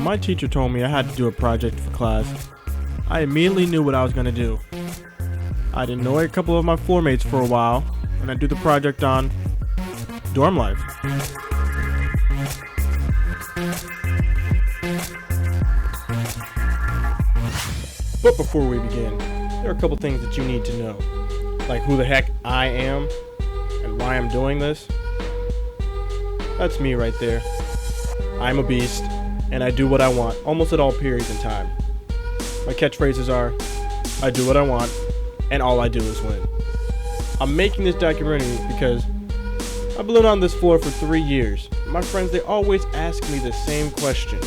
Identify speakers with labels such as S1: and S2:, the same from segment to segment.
S1: my teacher told me I had to do a project for class, I immediately knew what I was going to do. I'd annoy a couple of my floor mates for a while, and I'd do the project on dorm life. But before we begin, there are a couple things that you need to know, like who the heck I am and why I'm doing this. That's me right there. I'm a beast, and I do what I want almost at all periods in time. My catchphrases are, I do what I want, and all I do is win. I'm making this documentary because I've been on this floor for 3 years. My friends, they always ask me the same question.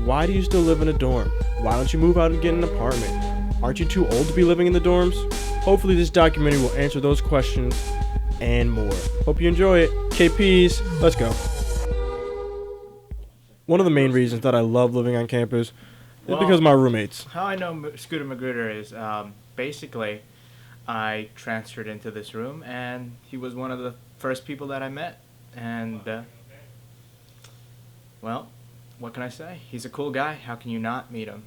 S1: Why do you still live in a dorm? Why don't you move out and get an apartment? Aren't you too old to be living in the dorms? Hopefully this documentary will answer those questions and more. Hope you enjoy it. KPs, let's go. One of the main reasons that I love living on campus is because of my roommates.
S2: How I know Scooter Magruder is basically I transferred into this room and he was one of the first people that I met. And, well, what can I say? He's a cool guy. How can you not meet him?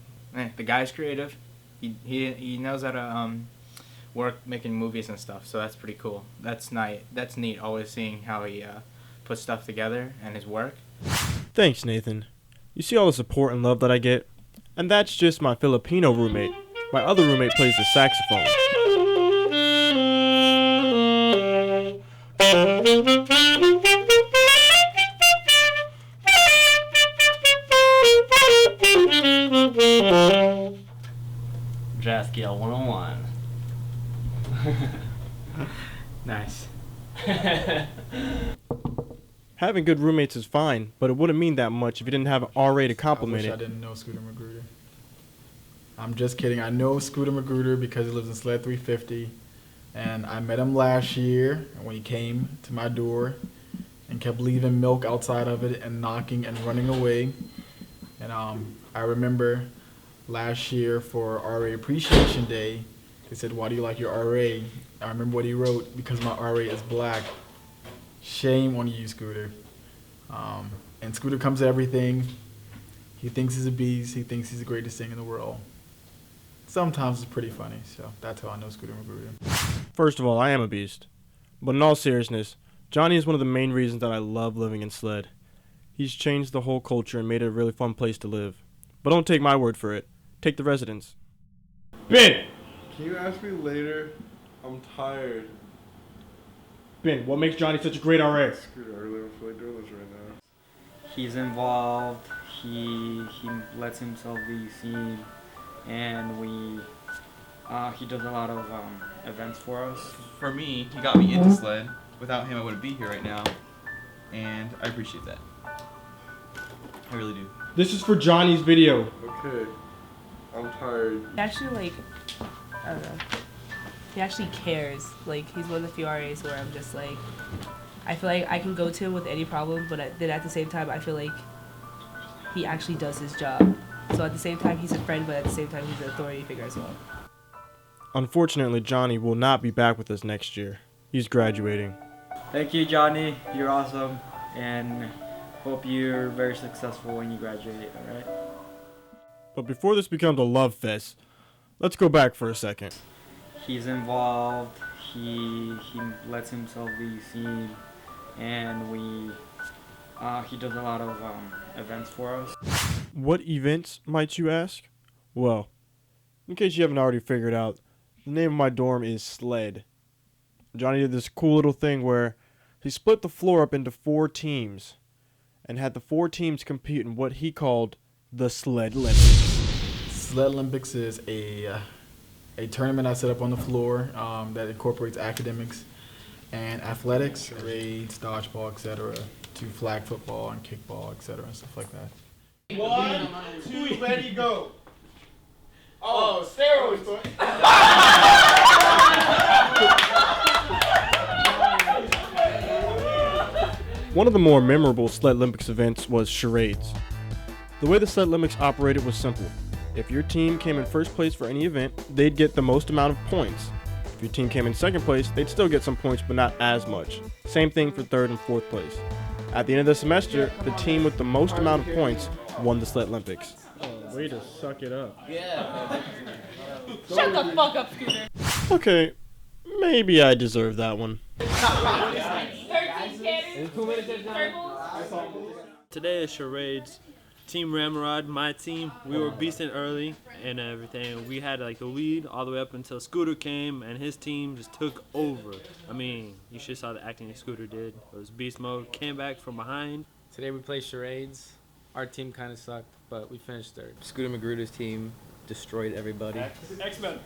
S2: The guy's creative. He knows how to work making movies and stuff, so that's pretty cool. That's neat, always seeing how he puts stuff together and his work.
S1: Thanks, Nathan. You see all the support and love that I get? And that's just my Filipino roommate. My other roommate plays the saxophone.
S3: Jazz scale 101.
S2: Nice.
S1: Having good roommates is fine, but it wouldn't mean that much if you didn't have an RA to compliment
S4: I wish
S1: it.
S4: I didn't know Scooter Magruder. I'm just kidding. I know Scooter Magruder because he lives in Sled 350, and I met him last year when he came to my door and kept leaving milk outside of it and knocking and running away. And I remember last year for RA Appreciation Day, they said, "Why do you like your RA?" I remember what he wrote, "Because my RA is black." Shame on you, Scooter. And Scooter comes to everything. He thinks he's a beast. He thinks he's the greatest thing in the world. Sometimes it's pretty funny, so that's how I know Scooter Magruder.
S1: First of all, I am a beast. But in all seriousness, Johnny is one of the main reasons that I love living in Sled. He's changed the whole culture and made it a really fun place to live. But don't take my word for it. Take the residents. Ben!
S5: Can you ask me later? I'm tired.
S1: Ben, what makes Johnny such a great RA?
S5: Scooter, I really don't feel like doing this right now.
S3: He's involved. He lets himself be seen, and he does a lot of events for us.
S6: For me, he got me into sled. Without him, I wouldn't be here right now, and I appreciate that. I really do.
S1: This is for Johnny's video.
S5: Okay. I'm tired.
S7: Actually, I don't know. He actually cares. Like, he's one of the few RAs where I'm just like, I feel like I can go to him with any problem, but then at the same time, I feel like he actually does his job. So at the same time, he's a friend, but at the same time, he's an authority figure as well.
S1: Unfortunately, Johnny will not be back with us next year. He's graduating.
S3: Thank you, Johnny. You're awesome, and hope you're very successful when you graduate, alright?
S1: But before this becomes a love fest, let's go back for a second.
S3: He's involved. He lets himself be seen, and he does a lot of events for us.
S1: What events, might you ask? Well, in case you haven't already figured out, the name of my dorm is Sled. Johnny did this cool little thing where he split the floor up into 4 teams and had the 4 teams compete in what he called the Sled Olympics.
S4: Sled Olympics is a tournament I set up on the floor that incorporates academics and athletics, grades, dodgeball, etc., to flag football and kickball, etc., and stuff like that.
S5: 1, 2, ready, go. Oh, steroids.
S1: One of the more memorable Sled Olympics events was charades. The way the Sled Olympics operated was simple. If your team came in first place for any event, they'd get the most amount of points. If your team came in second place, they'd still get some points, but not as much. Same thing for third and fourth place. At the end of the semester, the team with the most amount of points won the Sled Olympics. Oh, way to suck it up.
S7: Shut the fuck up, Scooter.
S1: Okay, maybe I deserve that one.
S7: 13 cannons.
S8: Today is charades. Team Ramrod, my team, we were beasting early and everything. We had like the lead all the way up until Scooter came and his team just took over. I mean, you should have saw the acting that Scooter did. It was beast mode. Came back from behind.
S9: Today we played charades. Our team kind of sucked, but we finished third.
S10: Scooter Magruder's team destroyed everybody.
S8: X-Men.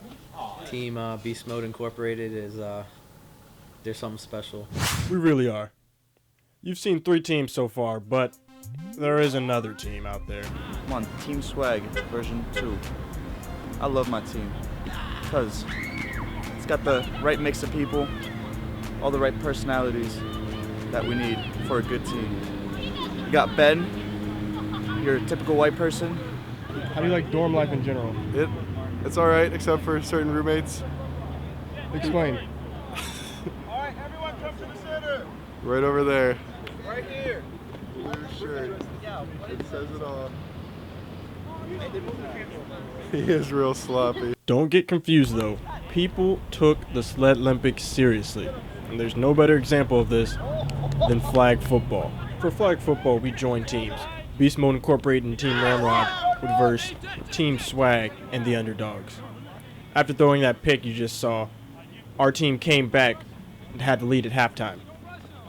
S10: Team Beast Mode Incorporated is they're something special.
S1: We really are. You've seen 3 teams so far, but there is another team out there.
S11: I'm on Team Swag version 2. I love my team because it's got the right mix of people, all the right personalities that we need for a good team. You got Ben, your typical white person.
S1: How do you like dorm life in general?
S5: It's all right, except for certain roommates.
S1: Explain.
S5: All right, everyone come to the center. Right over there. Right here. Blue shirt. It says it all. He is real sloppy.
S1: Don't get confused though. People took the Sled Olympics seriously, and there's no better example of this than flag football. For flag football, we joined teams. Beast Mode Incorporated and Team Ramrod would verse Team Swag and the Underdogs. After throwing that pick you just saw, our team came back and had the lead at halftime.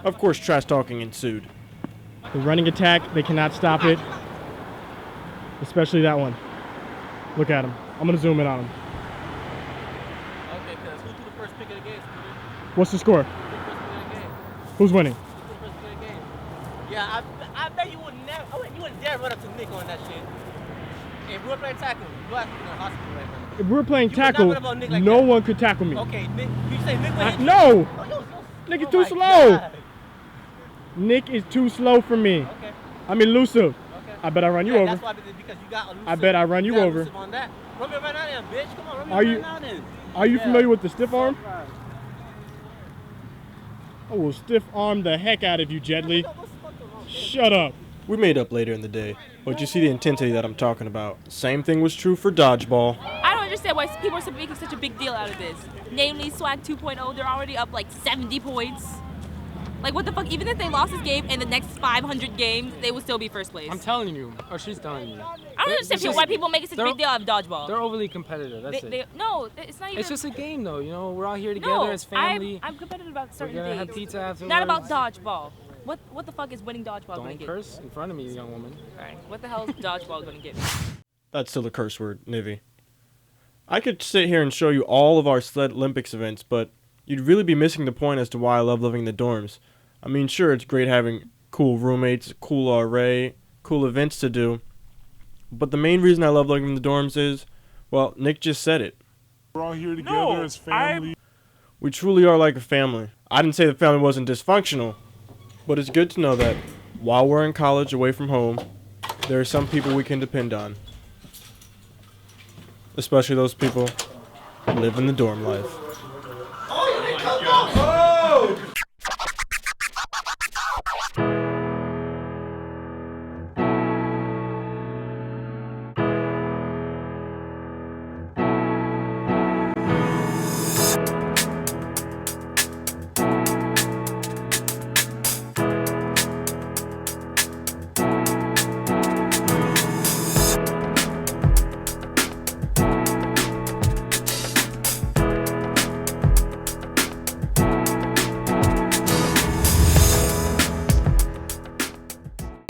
S1: Of course, trash talking ensued. The running attack, they cannot stop it. Especially that one. Look at him. I'm going to zoom in on him.
S12: Okay, cuz who threw the first pick of the game?
S1: What's the score? Who's winning?
S12: Yeah, I bet you would never. You wouldn't dare run up to Nick on that shit. If we were playing tackle, you have to be in the hospital right now.
S1: If we were playing
S12: You would not
S1: tackle,
S12: run up on Nick like
S1: no
S12: that.
S1: one could tackle me.
S12: Okay, Nick. You say Nick would hit you?
S1: No!
S12: Oh,
S1: Nick is
S12: oh
S1: too
S12: my
S1: slow.
S12: God.
S1: Nick is too slow for me.
S12: Okay.
S1: I'm elusive.
S12: Okay.
S1: I bet I run you
S12: Yeah,
S1: over.
S12: That's why because you got elusive.
S1: I bet I run you
S12: got
S1: over.
S12: elusive on that. Run me right now then, bitch. Come on, run me
S1: Are
S12: right
S1: you-
S12: now then.
S1: Are you
S12: Yeah.
S1: familiar with the stiff arm? I will stiff arm the heck out of you, Jedley. Shut up. We made up later in the day, but you see the intensity that I'm talking about. Same thing was true for dodgeball.
S13: I don't understand why people are making such a big deal out of this. Namely, Swag 2.0, they're already up like 70 points. Like, what the fuck? Even if they lost this game and the next 500 games, they would still be first place.
S9: I'm telling you, or she's telling you.
S13: I don't understand why people make such a big deal out of dodgeball.
S9: They're overly competitive. That's it.
S13: No, it's not even.
S9: It's just a game, though. You know, we're all here together as family.
S13: I'm competitive about certain
S9: We're gonna
S13: things.
S9: have pizza afterwards.
S13: Not about dodgeball. What the fuck is winning dodgeball going to
S9: Don't
S13: get?
S9: curse in front of me, young woman.
S13: All right, what the hell is dodgeball going to get me?
S1: That's still a curse word, Nivy. I could sit here and show you all of our Sled Olympics events, but you'd really be missing the point as to why I love living in the dorms. I mean, sure, it's great having cool roommates, cool RA, cool events to do, but the main reason I love living in the dorms is, well, Nick just said it.
S5: We're all here together as family.
S1: We truly are like a family. I didn't say the family wasn't dysfunctional, but it's good to know that while we're in college away from home, there are some people we can depend on. Especially those people who live in the dorm life.